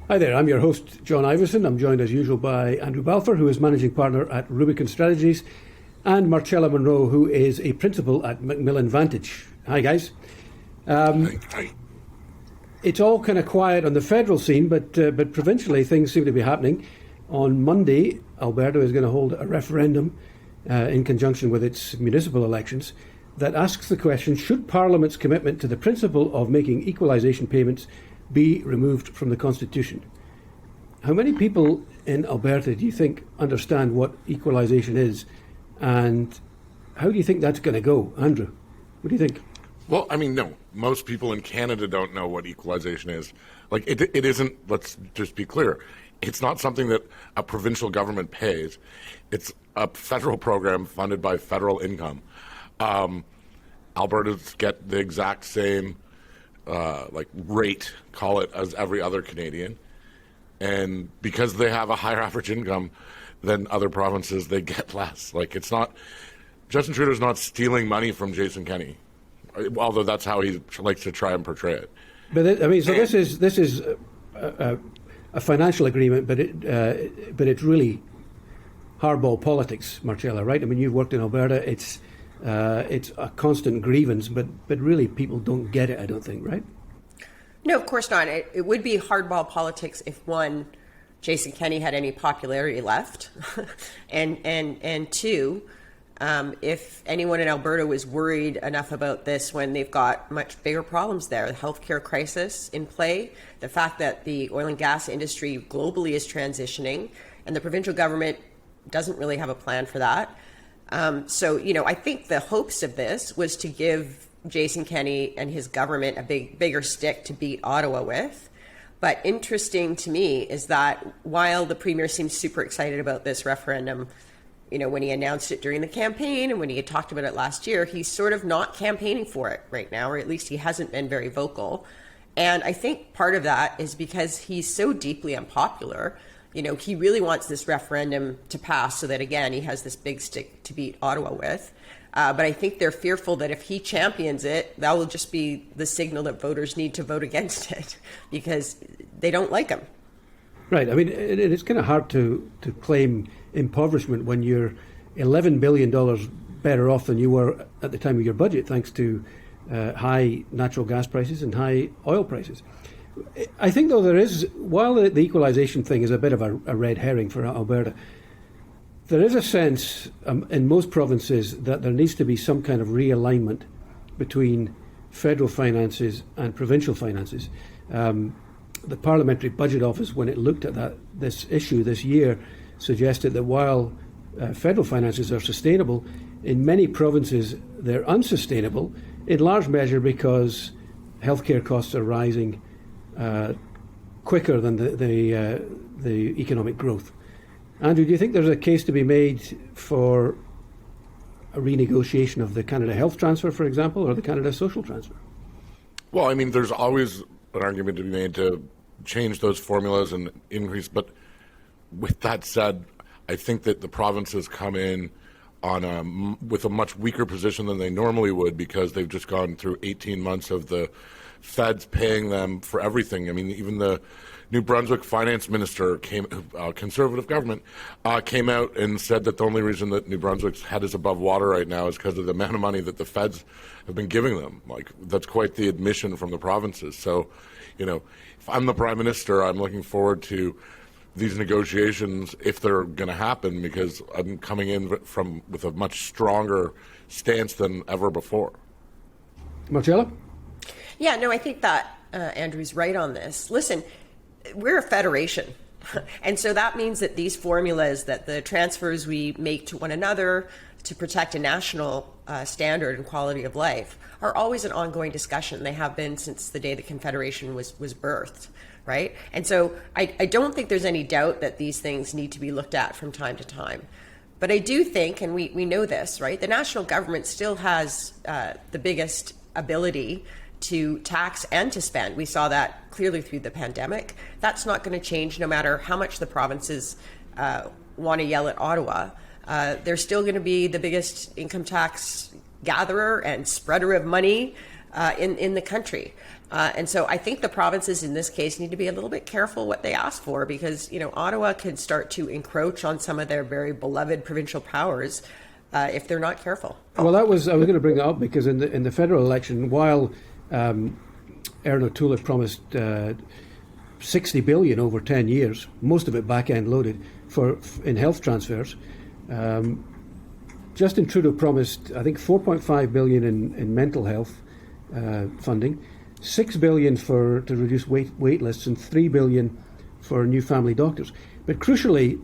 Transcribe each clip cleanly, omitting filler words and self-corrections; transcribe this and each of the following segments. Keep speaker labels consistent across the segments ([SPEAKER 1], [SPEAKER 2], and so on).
[SPEAKER 1] Hi there, I'm your host, John Ivison. I'm joined as usual by Andrew Balfour, who is Managing Partner at Rubicon Strategies, and Marcella Munro, who is a Principal at Macmillan Vantage. Hi, guys.
[SPEAKER 2] Hi.
[SPEAKER 1] It's all kind of quiet on the federal scene, but provincially things seem to be happening. On Monday, Alberta is going to hold a referendum in conjunction with its municipal elections that asks the question, should Parliament's commitment to the principle of making equalization payments be removed from the Constitution? How many people in Alberta do you think understand what equalisation is, and how do you think that's going to go? Andrew, what do you think?
[SPEAKER 2] Well, I mean, no. Most people in Canada don't know what equalization is. Like, it isn't, let's just be clear, it's not something that a provincial government pays. It's a federal program funded by federal income. Albertans get the exact same rate, call it, as every other Canadian. And because they have a higher average income than other provinces, they get less. Like, it's not, Justin Trudeau's not stealing money from Jason Kenney, although that's how he likes to try and portray it.
[SPEAKER 1] But this is a financial agreement, but it's really hardball politics, Marcella, right? I mean, you've worked in Alberta. It's a constant grievance, but really people don't get it, I don't think, right?
[SPEAKER 3] No, of course not. It would be hardball politics if, one, Jason Kenney had any popularity left, and two, if anyone in Alberta was worried enough about this when they've got much bigger problems there, the healthcare crisis in play, the fact that the oil and gas industry globally is transitioning, and the provincial government doesn't really have a plan for that. So, I think the hopes of this was to give Jason Kenney and his government a bigger stick to beat Ottawa with. But interesting to me is that while the Premier seems super excited about this referendum, when he announced it during the campaign and when he had talked about it last year, he's sort of not campaigning for it right now, or at least he hasn't been very vocal. And I think part of that is because he's so deeply unpopular. He really wants this referendum to pass so that, again, he has this big stick to beat Ottawa with. But I think they're fearful that if he champions it, that will just be the signal that voters need to vote against it because they don't like him.
[SPEAKER 1] Right. I mean, it's kind of hard to claim impoverishment when you're $11 billion better off than you were at the time of your budget, thanks to high natural gas prices and high oil prices. I think, though, while the equalisation thing is a bit of a red herring for Alberta, there is a sense in most provinces that there needs to be some kind of realignment between federal finances and provincial finances. The Parliamentary Budget Office, when it looked at this issue this year, suggested that while federal finances are sustainable, in many provinces they're unsustainable, in large measure because healthcare costs are rising quicker than the economic growth. Andrew, do you think there's a case to be made for a renegotiation of the Canada Health Transfer, for example, or the Canada Social Transfer?
[SPEAKER 2] Well, I mean, there's always an argument to be made to change those formulas and increase. But with that said, I think that the provinces come in with a much weaker position than they normally would because they've just gone through 18 months of the feds paying them for everything. I mean, even the New Brunswick finance minister, conservative government, came out and said that the only reason that New Brunswick's head is above water right now is because of the amount of money that the feds have been giving them. Like, that's quite the admission from the provinces. So, if I'm the Prime Minister, I'm looking forward to these negotiations if they're going to happen because I'm coming in with a much stronger stance than ever before.
[SPEAKER 1] Marcella?
[SPEAKER 3] Yeah, no, I think that Andrew's right on this. Listen, we're a federation. And so that means that these formulas, that the transfers we make to one another to protect a national standard and quality of life are always an ongoing discussion. They have been since the day the Confederation was birthed, right? And so I don't think there's any doubt that these things need to be looked at from time to time. But I do think, and we know this, right, the national government still has the biggest ability to tax and to spend. We saw that clearly through the pandemic. That's not going to change no matter how much the provinces want to yell at Ottawa. They're still going to be the biggest income tax gatherer and spreader of money in the country. And so I think the provinces in this case need to be a little bit careful what they ask for, because, Ottawa can start to encroach on some of their very beloved provincial powers if they're not careful.
[SPEAKER 1] Well, I was going to bring that up because in the federal election, while Erin O'Toole had promised 60 billion over 10 years, most of it back-end loaded in health transfers, Justin Trudeau promised, I think, 4.5 billion in mental health funding, 6 billion to reduce wait lists, and 3 billion for new family doctors. But crucially,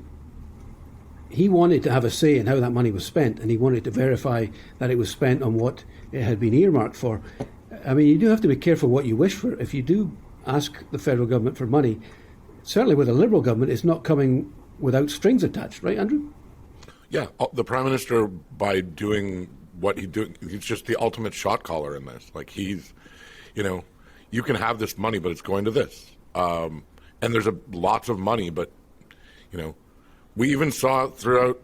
[SPEAKER 1] he wanted to have a say in how that money was spent, and he wanted to verify that it was spent on what it had been earmarked for. I mean, you do have to be careful what you wish for. If you do ask the federal government for money, certainly with a Liberal government, it's not coming without strings attached, right, Andrew?
[SPEAKER 2] Yeah, the Prime Minister, by doing what he's doing, he's just the ultimate shot caller in this. Like, he's, you can have this money, but it's going to this. And there's lots of money, but, we even saw throughout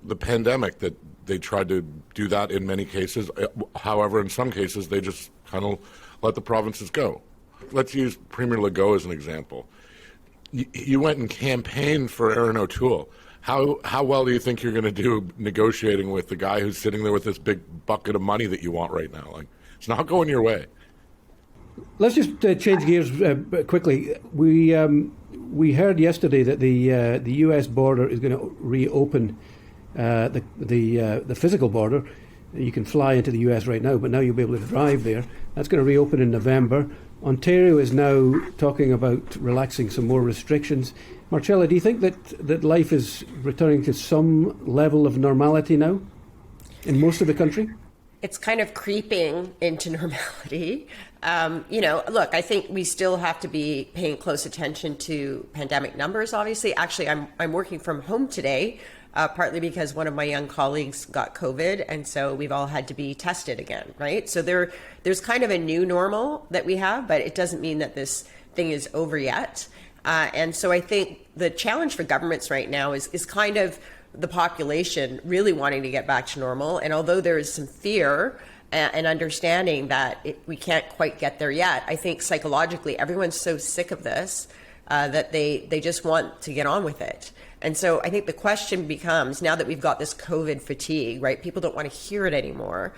[SPEAKER 2] the pandemic that they tried to do that in many cases. However, in some cases, they just kind of let the provinces go. Let's use Premier Legault as an example. You went and campaigned for Erin O'Toole. How well do you think you're going to do negotiating with the guy who's sitting there with this big bucket of money that you want right now? Like, it's not going your way.
[SPEAKER 1] Let's just change gears quickly. We heard yesterday that the U.S. border is going to reopen, the physical border. You can fly into the U.S. right now, but now you'll be able to drive there. That's going to reopen in November. Ontario is now talking about relaxing some more restrictions. Marcella, do you think that life is returning to some level of normality now in most of the country?
[SPEAKER 3] It's kind of creeping into normality. Look, I think we still have to be paying close attention to pandemic numbers, obviously. Actually, I'm working from home today, partly because one of my young colleagues got COVID, and so we've all had to be tested again, right? So there's kind of a new normal that we have, but it doesn't mean that this thing is over yet. And so I think the challenge for governments right now is kind of the population really wanting to get back to normal. And although there is some fear and understanding that we can't quite get there yet, I think psychologically everyone's so sick of this that they just want to get on with it. And so I think the question becomes, now that we've got this COVID fatigue, right, people don't want to hear it anymore.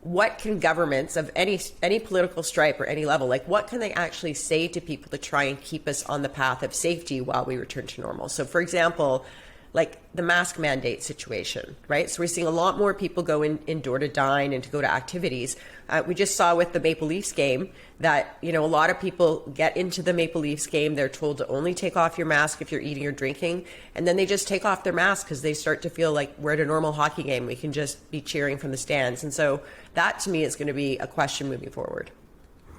[SPEAKER 3] What can governments of any political stripe or any level, like what can they actually say to people to try and keep us on the path of safety while we return to normal? So for example, like the mask mandate situation, right? So we're seeing a lot more people go indoor to dine and to go to activities. We just saw with the Maple Leafs game that, a lot of people get into the Maple Leafs game. They're told to only take off your mask if you're eating or drinking. And then they just take off their mask because they start to feel like we're at a normal hockey game. We can just be cheering from the stands. And so that to me is going to be a question moving forward.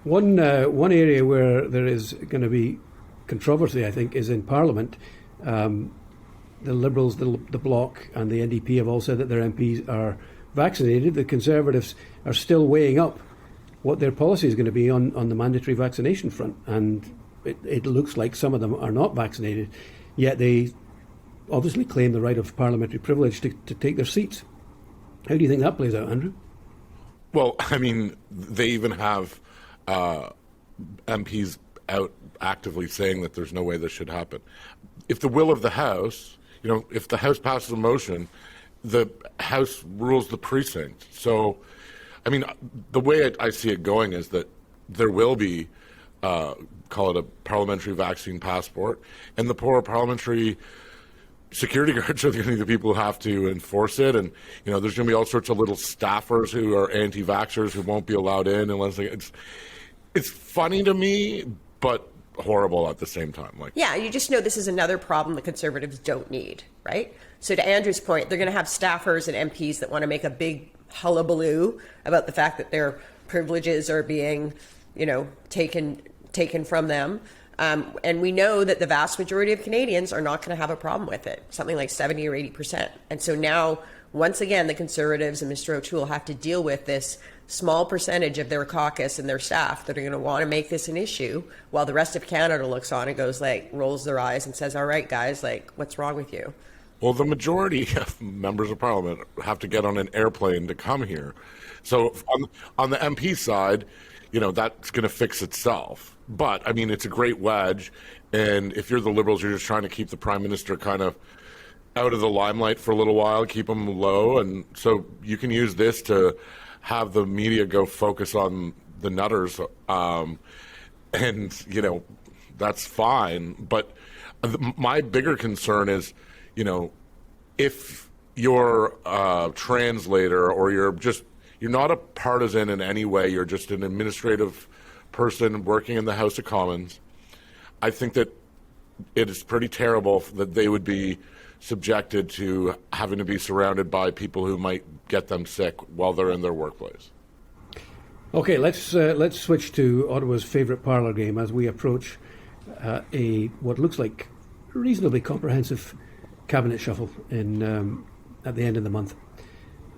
[SPEAKER 1] One area where there is going to be controversy, I think, is in Parliament. The Liberals, the Bloc and the NDP have all said that their MPs are vaccinated. The Conservatives are still weighing up what their policy is going to be on the mandatory vaccination front. And it looks like some of them are not vaccinated, yet they obviously claim the right of parliamentary privilege to take their seats. How do you think that plays out, Andrew?
[SPEAKER 2] Well, I mean, they even have MPs out actively saying that there's no way this should happen. If the will of the House, if the House passes a motion, the House rules the precinct. So, I mean, the way I see it going is that there will be, call it a parliamentary vaccine passport, and the poor parliamentary security guards are going to be the people who have to enforce it. And, there's going to be all sorts of little staffers who are anti-vaxxers who won't be allowed in unless it's funny to me, but horrible at the same time.
[SPEAKER 3] Yeah, you just know this is another problem the Conservatives don't need, right? So to Andrew's point, they're going to have staffers and MPs that want to make a big hullabaloo about the fact that their privileges are being, taken from them. And we know that the vast majority of Canadians are not going to have a problem with it, something like 70 or 80%. And so now, once again, the Conservatives and Mr. O'Toole have to deal with this small percentage of their caucus and their staff that are going to want to make this an issue, while the rest of Canada looks on and goes rolls their eyes and says, all right, guys, what's wrong with you?
[SPEAKER 2] Well, the majority of members of Parliament have to get on an airplane to come here. So on the MP side, that's going to fix itself. But I mean, it's a great wedge, and if you're the Liberals, you're just trying to keep the Prime Minister kind of out of the limelight for a little while, keep him low, and so you can use this to have the media go focus on the nutters, and that's fine. But my bigger concern is, if you're a translator or you're not a partisan in any way, you're just an administrative person working in the House of Commons, I think that it is pretty terrible that they would be subjected to having to be surrounded by people who might get them sick while they're in their workplace.
[SPEAKER 1] Okay, let's switch to Ottawa's favourite parlour game as we approach what looks like a reasonably comprehensive cabinet shuffle at the end of the month.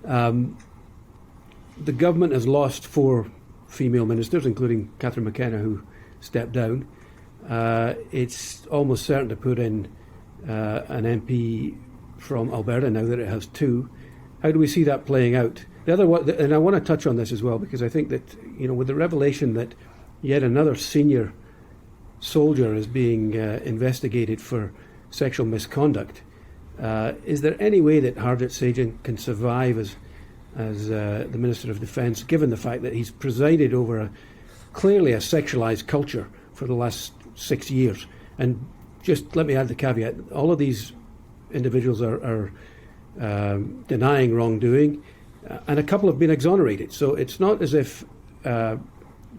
[SPEAKER 1] The government has lost 4 female ministers, including Catherine McKenna, who stepped down. It's almost certain to put in an MP from Alberta now that it has 2. How do we see that playing out? The other one, and I want to touch on this as well, because I think that with the revelation that yet another senior soldier is being investigated for sexual misconduct, is there any way that Harjit Sajjan can survive as the Minister of Defence, given the fact that he's presided over clearly a sexualised culture for the last 6 years? And just let me add the caveat: all of these individuals are denying wrongdoing, and a couple have been exonerated. So it's not as if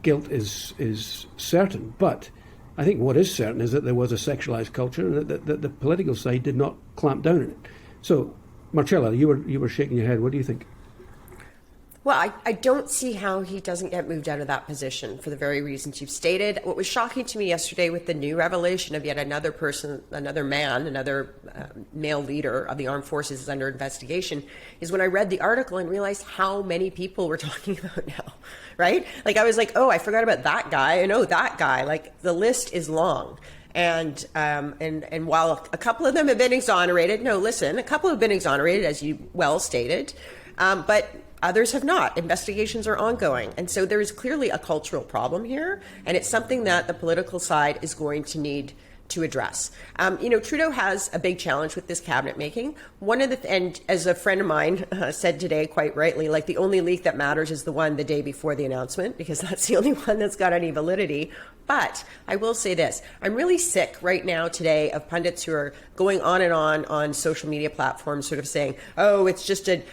[SPEAKER 1] guilt is certain. But I think what is certain is that there was a sexualised culture, and that the political side did not clamp down on it. So, Marcella, you were shaking your head. What do you think?
[SPEAKER 3] Well, I don't see how he doesn't get moved out of that position for the very reasons you've stated. What was shocking to me yesterday with the new revelation of yet another person, another man, another male leader of the armed forces is under investigation, is when I read the article and realized how many people we're talking about now, right? Like, I was like, oh, I forgot about that guy, and oh, that guy. Like, the list is long. And while a couple of them have been exonerated, a couple have been exonerated, as you well stated, but others have not. Investigations are ongoing. And so there is clearly a cultural problem here, and it's something that the political side is going to need to address. Trudeau has a big challenge with this cabinet making. And as a friend of mine said today, quite rightly, like, the only leak that matters is the one the day before the announcement, because that's the only one that's got any validity. But I will say this: I'm really sick right now today of pundits who are going on and on social media platforms, sort of saying, oh, it's just the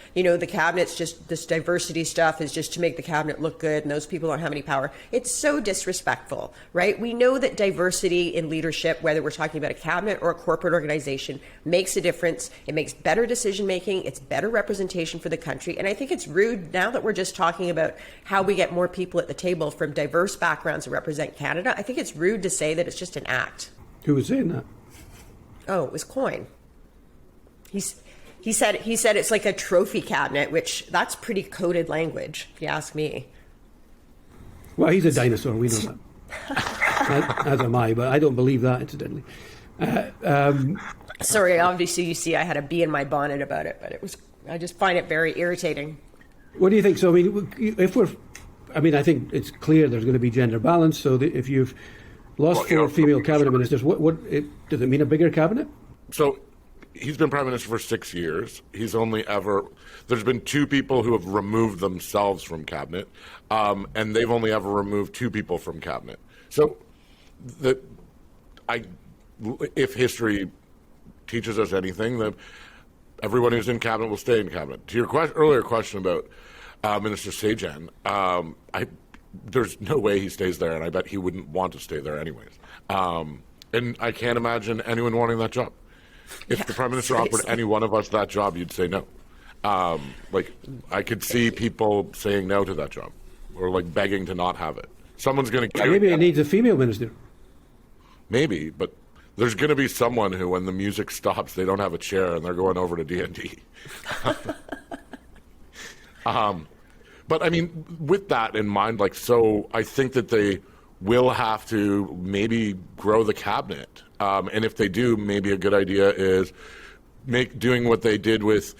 [SPEAKER 3] cabinet's just, this diversity stuff is just to make the cabinet look good, and those people don't have any power. It's so disrespectful, right? We know that diversity in leadership, whether we're talking about a cabinet or a corporate organization, makes a difference. It makes better decision making. It's better representation for the country. And I think it's rude now that we're just talking about how we get more people at the table from diverse backgrounds to represent Canada. I think it's rude to say that it's just an act.
[SPEAKER 1] Who was saying that?
[SPEAKER 3] Oh, it was Coyne. He said it's like a trophy cabinet, which that's pretty coded language, if you ask me.
[SPEAKER 1] Well, he's a dinosaur. We know that. As am I, but I don't believe that, incidentally.
[SPEAKER 3] Sorry, obviously you see I had a bee in my bonnet about it, but I just find it very irritating.
[SPEAKER 1] What do you think? So, I think it's clear there's going to be gender balance. So if you've lost 4 female cabinet ministers, does it mean a bigger cabinet?
[SPEAKER 2] So he's been Prime Minister for 6 years. There's been 2 people who have removed themselves from cabinet, and they've only ever removed 2 people from cabinet. So if history teaches us anything, that everyone who's in cabinet will stay in cabinet. To your earlier question about Minister Sajjan, there's no way he stays there, and I bet he wouldn't want to stay there anyways. And I can't imagine anyone wanting that job. If the Prime Minister offered any one of us that job, you'd say no. I could see people saying no to that job, or begging to not have it. Someone's going to...
[SPEAKER 1] Maybe it needs a female minister.
[SPEAKER 2] Maybe, but there's going to be someone who, when the music stops, they don't have a chair and they're going over to D&D. But I mean, with that in mind, I think that they will have to maybe grow the cabinet. And if they do, maybe a good idea is doing what they did with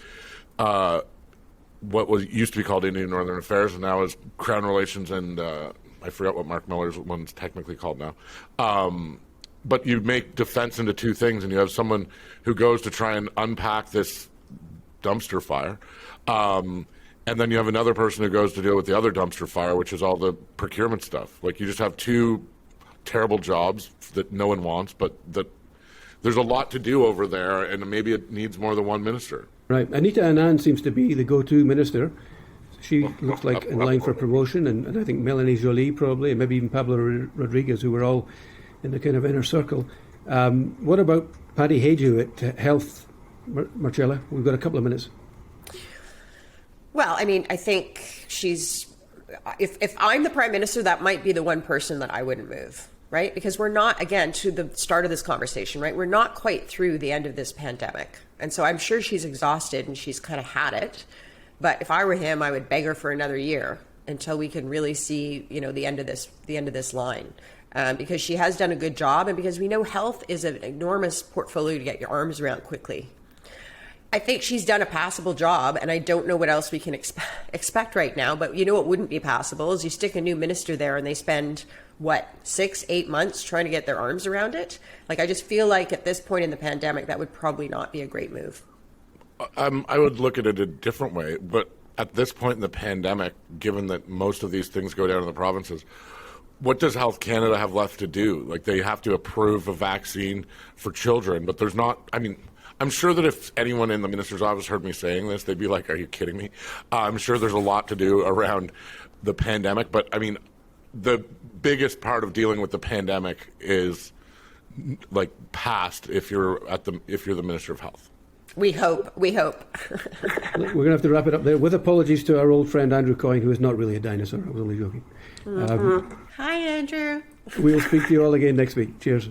[SPEAKER 2] what was used to be called Indian Northern Affairs and now is Crown Relations and I forgot what Mark Miller's one's technically called now. But you make defense into two things, and you have someone who goes to try and unpack this dumpster fire. And then you have another person who goes to deal with the other dumpster fire, which is all the procurement stuff. Like, you just have two terrible jobs that no one wants, but that there's a lot to do over there, and maybe it needs more than one minister.
[SPEAKER 1] Right. Anita Anand seems to be the go-to minister. She looks like in line for promotion, and I think Melanie Joly probably, and maybe even Pablo Rodriguez, who were all in the kind of inner circle. What about Paddy Hajdu at Health, Marcella? We've got a couple of minutes.
[SPEAKER 3] Well, I mean, I think she's, if I'm the Prime Minister, that might be the one person that I wouldn't move, right? Because we're not, again, to the start of this conversation, right? We're not quite through the end of this pandemic. And so I'm sure she's exhausted and she's kind of had it. But if I were him, I would beg her for another year until we can really see, the end of this line. Because she has done a good job, and because we know health is an enormous portfolio to get your arms around quickly. I think she's done a passable job, and I don't know what else we can expect right now. But what wouldn't be passable is you stick a new minister there and they spend, 6-8 months trying to get their arms around it? Like, I just feel like at this point in the pandemic, that would probably not be a great move.
[SPEAKER 2] I would look at it a different way, but at this point in the pandemic, given that most of these things go down in the provinces, what does Health Canada have left to do? Like, they have to approve a vaccine for children, but there's not, I'm sure that if anyone in the minister's office heard me saying this, they'd be like, are you kidding me? I'm sure there's a lot to do around the pandemic, but the biggest part of dealing with the pandemic is past if you're the Minister of Health.
[SPEAKER 3] We hope.
[SPEAKER 1] We're going to have to wrap it up there with apologies to our old friend Andrew Coyne, who is not really a dinosaur. I was only joking.
[SPEAKER 3] Hi, Andrew.
[SPEAKER 1] We'll speak to you all again next week. Cheers.